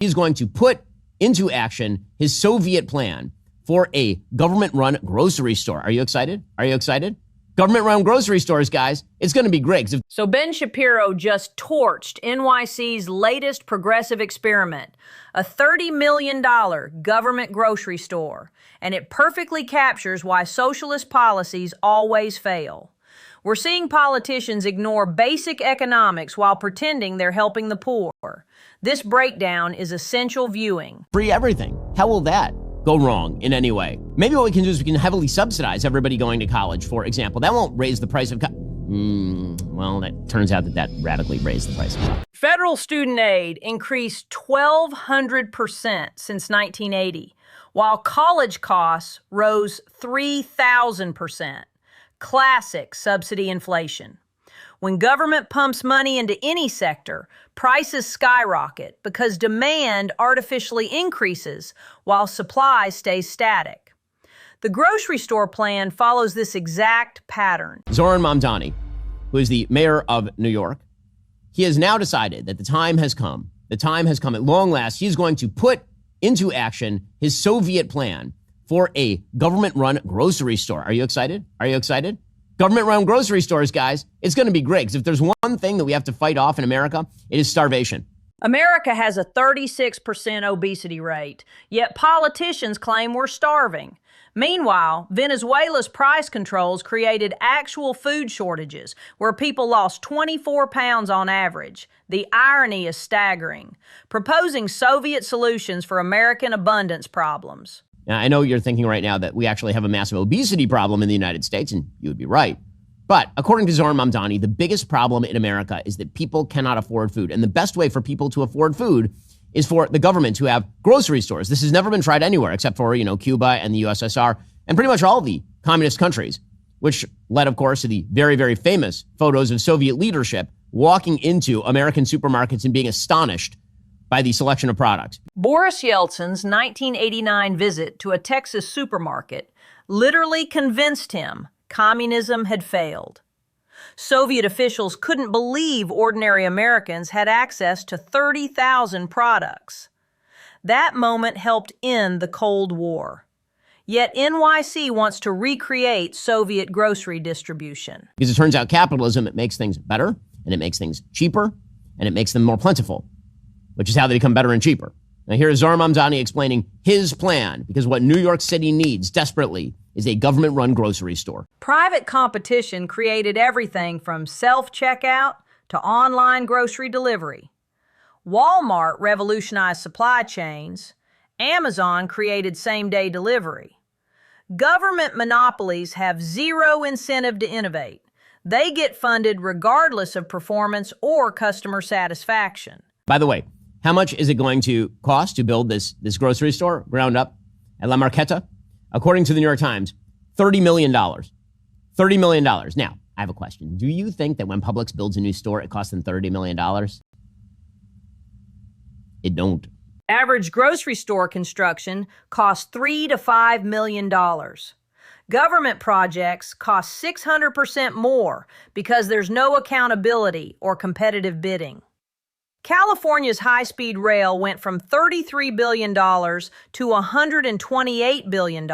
He's going to put into action his Soviet plan for a government-run grocery store. Are you excited? Are you excited? Government-run grocery stores, guys. It's going to be great. So Ben Shapiro just torched NYC's latest progressive experiment, a $30 million government grocery store, and it perfectly captures why socialist policies always fail. We're seeing politicians ignore basic economics while pretending they're helping the poor. This breakdown is essential viewing. Free everything. How will that go wrong in any way? Maybe what we can do is we can heavily subsidize everybody going to college, for example. That won't raise the price of well, that turns out that radically raised the price of college. Federal student aid increased 1,200% since 1980, while college costs rose 3,000%. Classic subsidy inflation. When government pumps money into any sector, prices skyrocket because demand artificially increases while supply stays static. The grocery store plan follows this exact pattern. Zohran Mamdani, who is the mayor of New York, he has now decided that the time has come. The time has come at long last. He's going to put into action his Soviet plan for a government-run grocery store. Are you excited? Are you excited? Government-run grocery stores, guys. It's going to be great, because if there's one thing that we have to fight off in America, it is starvation. America has a 36% obesity rate, yet politicians claim we're starving. Meanwhile, Venezuela's price controls created actual food shortages where people lost 24 pounds on average. The irony is staggering. Proposing Soviet solutions for American abundance problems. Now, I know you're thinking right now that we actually have a massive obesity problem in the United States, and you would be right. But according to Zohran Mamdani, the biggest problem in America is that people cannot afford food. And the best way for people to afford food is for the government to have grocery stores. This has never been tried anywhere except for, Cuba and the USSR and pretty much all the communist countries, which led, of course, to the very, very famous photos of Soviet leadership walking into American supermarkets and being astonished by the selection of products. Boris Yeltsin's 1989 visit to a Texas supermarket literally convinced him communism had failed. Soviet officials couldn't believe ordinary Americans had access to 30,000 products. That moment helped end the Cold War. Yet NYC wants to recreate Soviet grocery distribution. Because it turns out capitalism, it makes things better, and it makes things cheaper, and it makes them more plentiful, which is how they become better and cheaper. Now here is Zohran Mamdani explaining his plan, because what New York City needs desperately is a government-run grocery store. Private competition created everything from self-checkout to online grocery delivery. Walmart revolutionized supply chains. Amazon created same-day delivery. Government monopolies have zero incentive to innovate. They get funded regardless of performance or customer satisfaction. By the way, how much is it going to cost to build this grocery store ground up at La Marqueta? According to the New York Times, $30 million. $30 million. Now, I have a question. Do you think that when Publix builds a new store, it costs them $30 million? It don't. Average grocery store construction costs $3 to $5 million. Government projects cost 600% more because there's no accountability or competitive bidding. California's high-speed rail went from $33 billion to $128 billion.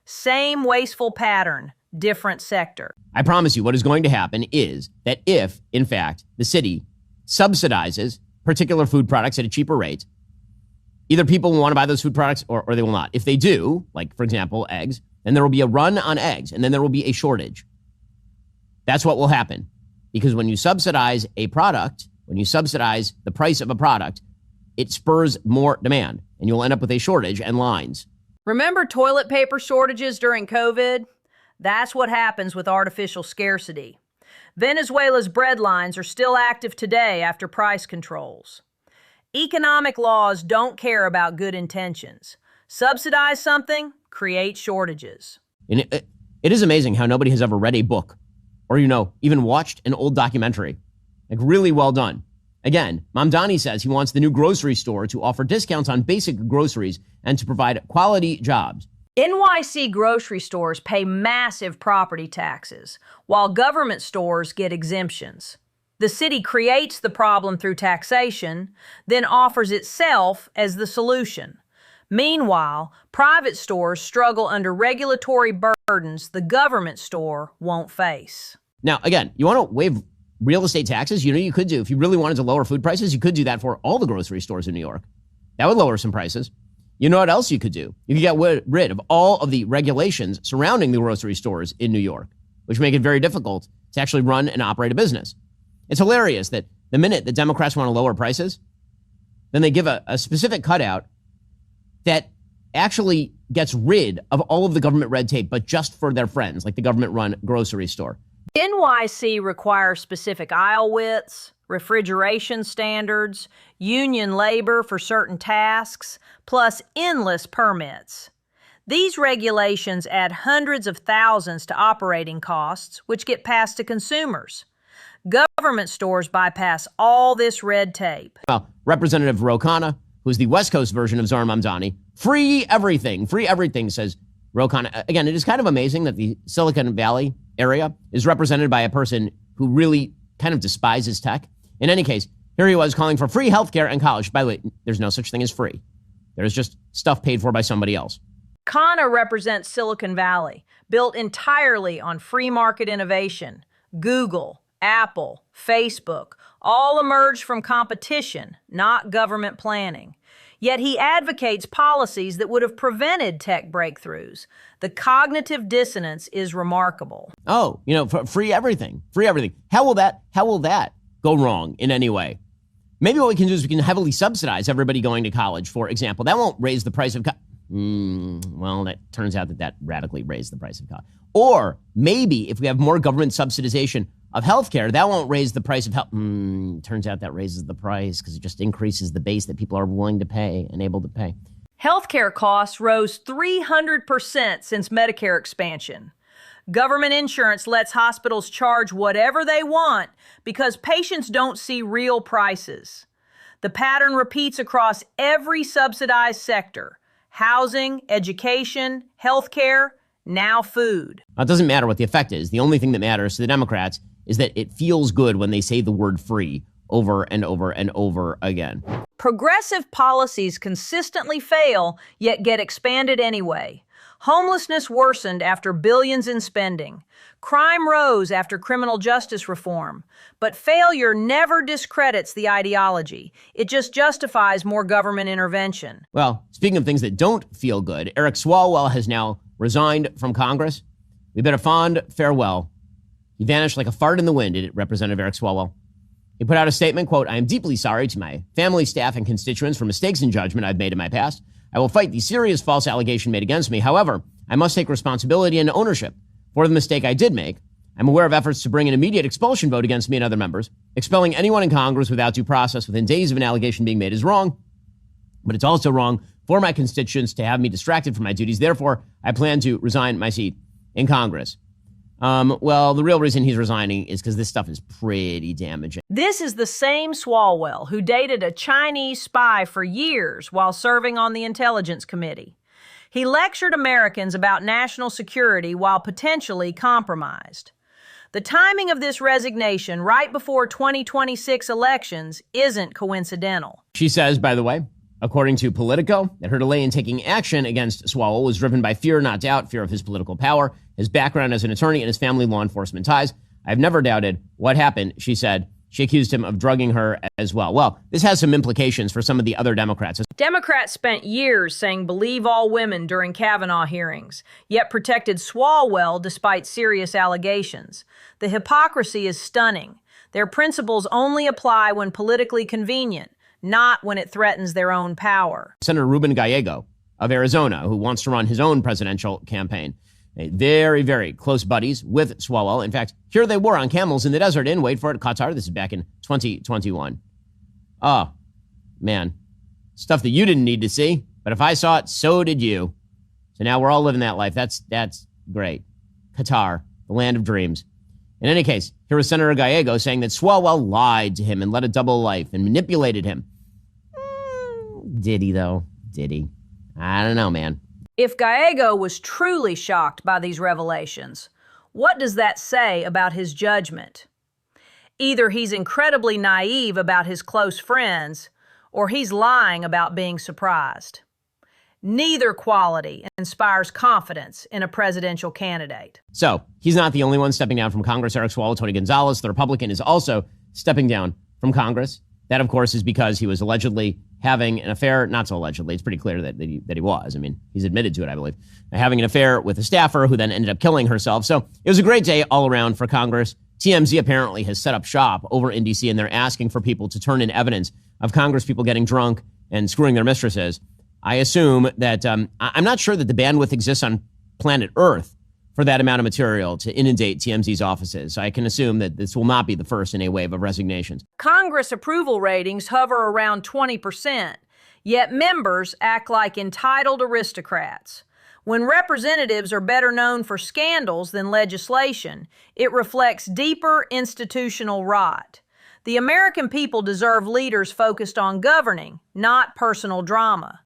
Same wasteful pattern, different sector. I promise you what is going to happen is that if, in fact, the city subsidizes particular food products at a cheaper rate, either people will want to buy those food products or they will not. If they do, like, for example, eggs, then there will be a run on eggs, and then there will be a shortage. That's what will happen. Because when you subsidize a product, when you subsidize the price of a product, it spurs more demand, and you'll end up with a shortage and lines. Remember toilet paper shortages during COVID? That's what happens with artificial scarcity. Venezuela's bread lines are still active today after price controls. Economic laws don't care about good intentions. Subsidize something, create shortages. And it is amazing how nobody has ever read a book or, even watched an old documentary. Like, really well done. Again, Mamdani says he wants the new grocery store to offer discounts on basic groceries and to provide quality jobs. NYC grocery stores pay massive property taxes, while government stores get exemptions. The city creates the problem through taxation, then offers itself as the solution. Meanwhile, private stores struggle under regulatory burdens the government store won't face. Now, again, you want to waive real estate taxes? You could do, if you really wanted to lower food prices, you could do that for all the grocery stores in New York. That would lower some prices. You know what else you could do? You could get rid of all of the regulations surrounding the grocery stores in New York, which make it very difficult to actually run and operate a business. It's hilarious that the minute the Democrats want to lower prices, then they give a specific cutout that actually gets rid of all of the government red tape, but just for their friends, like the government-run grocery store. NYC requires specific aisle widths, refrigeration standards, union labor for certain tasks, plus endless permits. These regulations add hundreds of thousands to operating costs, which get passed to consumers. Government stores bypass all this red tape. Well, Representative Ro Khanna, who's the West Coast version of Zohar Mamdani, free everything, says Ro Khanna. Again, it is kind of amazing that the Silicon Valley area is represented by a person who really kind of despises tech. In any case, here he was calling for free healthcare and college. By the way, there's no such thing as free. There's just stuff paid for by somebody else. Khanna represents Silicon Valley, built entirely on free market innovation. Google, Apple, Facebook, all emerged from competition, not government planning. Yet he advocates policies that would have prevented tech breakthroughs. The cognitive dissonance is remarkable. Oh, free everything. How will that go wrong in any way? Maybe what we can do is we can heavily subsidize everybody going to college, for example. That won't raise the price of well, that turns out that radically raised the price of college. Or maybe if we have more government subsidization of healthcare, that won't raise the price of health. Turns out that raises the price because it just increases the base that people are willing to pay and able to pay. Healthcare costs rose 300% since Medicare expansion. Government insurance lets hospitals charge whatever they want because patients don't see real prices. The pattern repeats across every subsidized sector: housing, education, healthcare, now food. Now, it doesn't matter what the effect is. The only thing that matters to the Democrats is that it feels good when they say the word free over and over and over again. Progressive policies consistently fail, yet get expanded anyway. Homelessness worsened after billions in spending. Crime rose after criminal justice reform. But failure never discredits the ideology. It just justifies more government intervention. Well, speaking of things that don't feel good, Eric Swalwell has now resigned from Congress. We bid a fond farewell. He vanished like a fart in the wind, Representative Eric Swalwell. He put out a statement, quote, "I am deeply sorry to my family, staff, and constituents for mistakes in judgment I've made in my past. I will fight the serious false allegation made against me. However, I must take responsibility and ownership for the mistake I did make. I'm aware of efforts to bring an immediate expulsion vote against me and other members. Expelling anyone in Congress without due process within days of an allegation being made is wrong, but it's also wrong for my constituents to have me distracted from my duties. Therefore, I plan to resign my seat in Congress." Well, the real reason he's resigning is because this stuff is pretty damaging. This is the same Swalwell who dated a Chinese spy for years while serving on the Intelligence Committee. He lectured Americans about national security while potentially compromised. The timing of this resignation right before 2026 elections isn't coincidental. She says, by the way, according to Politico, that her delay in taking action against Swalwell was driven by fear, not doubt, fear of his political power, his background as an attorney, and his family law enforcement ties. I've never doubted what happened, she said. She accused him of drugging her as well. Well, this has some implications for some of the other Democrats. Democrats spent years saying believe all women during Kavanaugh hearings, yet protected Swalwell despite serious allegations. The hypocrisy is stunning. Their principles only apply when politically convenient, not when it threatens their own power. Senator Ruben Gallego of Arizona, who wants to run his own presidential campaign. Very, very close buddies with Swalwell. In fact, here they were on camels in the desert in, wait for it, Qatar. This is back in 2021. Oh, man. Stuff that you didn't need to see. But if I saw it, so did you. So now we're all living that life. That's great. Qatar, the land of dreams. In any case, here was Senator Gallego saying that Swalwell lied to him and led a double life and manipulated him. Did he, though? Did he? I don't know, man. If Gallego was truly shocked by these revelations, what does that say about his judgment? Either he's incredibly naive about his close friends, or he's lying about being surprised. Neither quality inspires confidence in a presidential candidate. So he's not the only one stepping down from Congress. Eric Swalwell, Tony Gonzalez, the Republican, is also stepping down from Congress. That, of course, is because he was allegedly having an affair. Not so allegedly. It's pretty clear that he was. I mean, he's admitted to it, I believe. Having an affair with a staffer who then ended up killing herself. So it was a great day all around for Congress. TMZ apparently has set up shop over in D.C., and they're asking for people to turn in evidence of Congress people getting drunk and screwing their mistresses. I assume that I'm not sure that the bandwidth exists on planet Earth for that amount of material to inundate TMZ's offices. So I can assume that this will not be the first in a wave of resignations. Congress approval ratings hover around 20%, yet members act like entitled aristocrats. When representatives are better known for scandals than legislation, it reflects deeper institutional rot. The American people deserve leaders focused on governing, not personal drama.